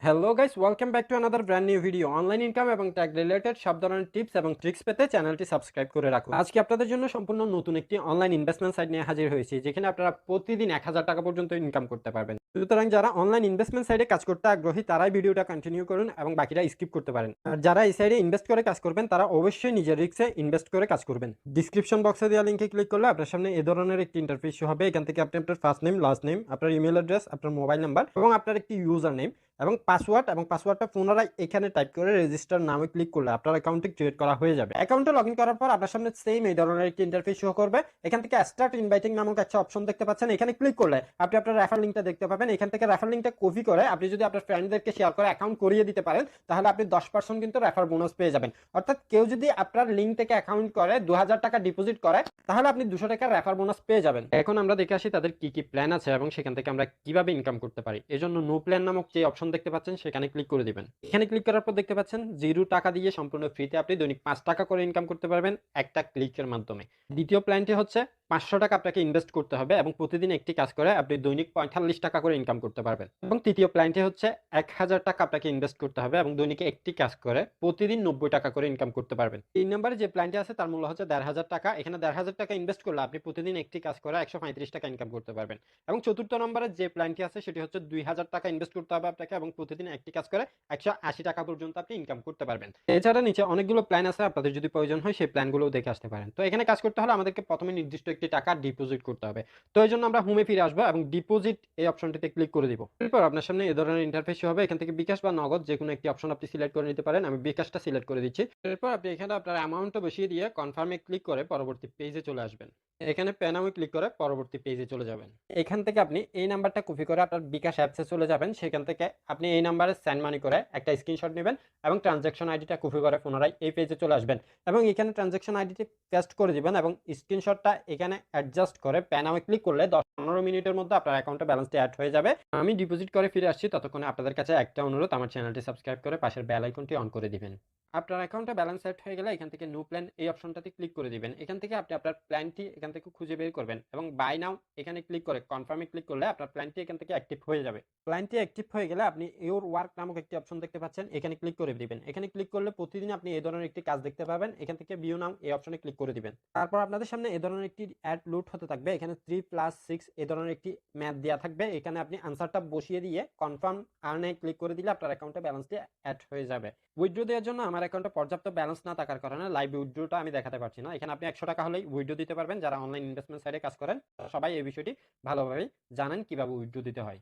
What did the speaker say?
Hello guys, welcome back to another brand new video. Online income এবং tag related সব ধরনের tips এবং tricks পেতে চ্যানেলটি সাবস্ক্রাইব করে রাখুন। আজকে আপনাদের জন্য সম্পূর্ণ নতুন একটি অনলাইন ইনভেস্টমেন্ট সাইট নিয়ে হাজির হয়েছি, যেখানে আপনারা প্রতিদিন 1000 টাকা পর্যন্ত ইনকাম করতে পারবেন। সুতরাং যারা অনলাইন ইনভেস্টমেন্ট সাইটে কাজ করতে আগ্রহী তারাই ভিডিওটা কন্টিনিউ করুন এবং বাকিরা স্কিপ করতে পারেন। আর যারা এই সাইডে ইনভেস্ট করে কাজ করবেন তারা অবশ্যই নিজের রিস্কে ইনভেস্ট করে কাজ করবেন। ডিসক্রিপশন বক্সে দেওয়া লিঙ্কে ক্লিক করলে আপনার সামনে এ ধরনের একটি ইন্টারফেস হবে। এখান থেকে আপনি আপনার ফার্স্ট নেম, লাস্ট নেম, আপনার ইমেল অ্যাড্রেস, আপনার মোবাইল নাম্বার এবং আপনার একটি ইউজার নেম এবং পাসওয়ার্ডটা পুনরায় এখানে টাইপ করে রেজিস্টার নামে ক্লিক করলে আপনার অ্যাকাউন্টটি ক্রিয়েট করা হয়ে যাবে। অ্যাকাউন্টে লগইন করার পর আপনার সামনে সেম এই ধরনের একটি ইন্টারফেস শো করবে। এখান থেকে স্টার্ট ইনভাইটিং নামক একটা অপশন দেখতে পাচ্ছেন। এখানে ক্লিক করলে আপনি আপনার রেফার লিংকটা দেখতে পাবেন। এখান থেকে রেফার লিংকটা কপি করে আপনি যদি আপনার ফ্রেন্ডদেরকে শেয়ার করে অ্যাকাউন্ট করিয়ে দিতে পারেন, তাহলে আপনি 10% কিন্তু রেফার বোনাস পেয়ে যাবেন। অর্থাৎ কেউ যদি আপনার লিংক থেকে অ্যাকাউন্ট করে 2000 টাকা ডিপোজিট করে, তাহলে আপনি 200 টাকা রেফার বোনাস পেয়ে যাবেন। এখন আমরা দেখে আসি তাদের কি কি প্ল্যান আছে এবং সেখান থেকে আমরা কিভাবে ইনকাম করতে পারি। এজন্য নো প্ল্যান নামক যে অপশন দেখতে পাচ্ছেন সেখানে ক্লিক করে দিবেন। এখানে ক্লিক করার পর দেখতে পাচ্ছেন 0 টাকা দিয়ে সম্পূর্ণ ফ্রিতে আপনি দৈনিক 5 টাকা করে ইনকাম করতে পারবেন একটা ক্লিকের মাধ্যমে। দ্বিতীয় প্ল্যানটি হচ্ছে 500 টাকা আপনাকে ইনভেস্ট করতে হবে এবং প্রতিদিন একটি কাজ করে আপনি দৈনিক 45 টাকা করে ইনকাম করতে পারবেন। এবং তৃতীয় প্ল্যানটি হচ্ছে 1000 টাকা আপনাকে ইনভেস্ট করতে হবে এবং দৈনিক একটি কাজ করে প্রতিদিন 90 টাকা করে ইনকাম করতে পারবেন। 3 নম্বরে যে প্ল্যানটি আছে তার মূল্য হচ্ছে 1500 টাকা। এখানে 1500 টাকা ইনভেস্ট করলে আপনি প্রতিদিন একটি কাজ করে 135 টাকা ইনকাম করতে পারবেন। এবং চতুর্থ নম্বরে যে প্ল্যানটি আছে সেটি হচ্ছে 2000 টাকা ইনভেস্ট করতে হবে আপনাকে এবং প্রতিদিন একটি কাজ করে 180 টাকা পর্যন্ত আপনি ইনকাম করতে পারবেন। এছাড়া নিচে অনেকগুলো প্ল্যান আছে, আপনাদের যদি প্রয়োজন হয় সেই প্ল্যানগুলো দেখে আসতে পারেন। তো এখানে কাজ করতে হলে আমাদেরকে প্রথমে নির্দিষ্ট একটি টাকা ডিপোজিট করতে হবে। তো এই জন্য আমরা হোমে ফিরে আসবো এবং ডিপোজিট এই অপশনটিতে ক্লিক করে দিব। এরপর আপনার সামনে এই ধরনের ইন্টারফেস হবে। এখান থেকে বিকাশ বা নগদ যে কোনো একটি অপশন আপনি সিলেক্ট করে নিতে পারেন। আমি বিকাশটা সিলেক্ট করে দিচ্ছি। এরপর আপনি এখানে আপনার অ্যামাউন্টটা বসিয়ে দিয়ে কনফার্মে ক্লিক করে পরবর্তী পেজে চলে আসবেন। এখানে পে নামে ক্লিক করে পরবর্তী পেজে চলে যাবেন। এখান থেকে আপনি এই নাম্বারটা কপি করে আপনার বিকাশ অ্যাপসে চলে যাবেন। সেখান থেকে আপনি এই নাম্বারে সেন্ড মানি করে একটা স্ক্রিনশট নেবেন এবং ট্রানজ্যাকশন আইডিটা কপি করে পুনরায় এই পেজে চলে আসবেন এবং এখানে ট্রানজ্যাকশন আইডিটি পেস্ট করে দিবেন এবং স্ক্রিনশটটা এখানে অ্যাডজাস্ট করে পে নামে ক্লিক করলে 10-15 মিনিটের মধ্যে আপনার অ্যাকাউন্টে ব্যালেন্সটি অ্যাড হয়ে যাবে। আমি ডিপোজিট করে ফিরে আসছি, ততক্ষণে আপনাদের কাছে একটা অনুরোধ, আমার চ্যানেলটি সাবস্ক্রাইব করে পাশের বেল আইকনটি অন করে দিবেন। আপনার অ্যাকাউন্টে ব্যালেন্স সেট হয়ে গেলে এখান থেকে নো প্ল্যান এই অপশনটাতে ক্লিক করে দিবেন। এখান থেকে আপনি আপনার প্ল্যানটি এখান থেকে খুঁজে বের করবেন এবং বাই নাও এখানে ক্লিক করে কনফার্মে ক্লিক করলে আপনার প্ল্যানটি এখান থেকে অ্যাক্টিভ হয়ে যাবে। প্ল্যানটি অ্যাক্টিভ হয়ে গেলে আপনি ইওর ওয়ার্ক নামক একটি অপশন দেখতে পাচ্ছেন। এখানে ক্লিক করে দিবেন। এখানে ক্লিক করলে প্রতিদিন আপনি এই ধরনের একটি কাজ দেখতে পাবেন। এখান থেকে ভিউ নাও এই অপশনে ক্লিক করে দিবেন। তারপর আপনাদের সামনে এই ধরনের একটি অ্যাড লোড হতে থাকবে। এখানে 3+6 এই ধরনের একটি ম্যাথ দেওয়া থাকবে। এখানে আপনি আনসারটা বসিয়ে দিয়ে কনফার্ম আর্নে ক্লিক করে দিলে আপনার অ্যাকাউন্টে ব্যালেন্সটি অ্যাড হয়ে যাবে। উইথড্র দেওয়ার জন্য আমার অ্যাকাউন্টে পর্যাপ্ত ব্যালেন্স না থাকার কারণে লাইভ উইথড্রটা আমি দেখাতে পারছি না। এখানে আপনি 100 টাকা হলেই উইথড্র দিতে পারবেন। যারা অনলাইন ইনভেস্টমেন্ট সাইটে কাজ করেন সবাই এই বিষয়টি ভালোভাবে জানেন কিভাবে উইথড্র দিতে হয়।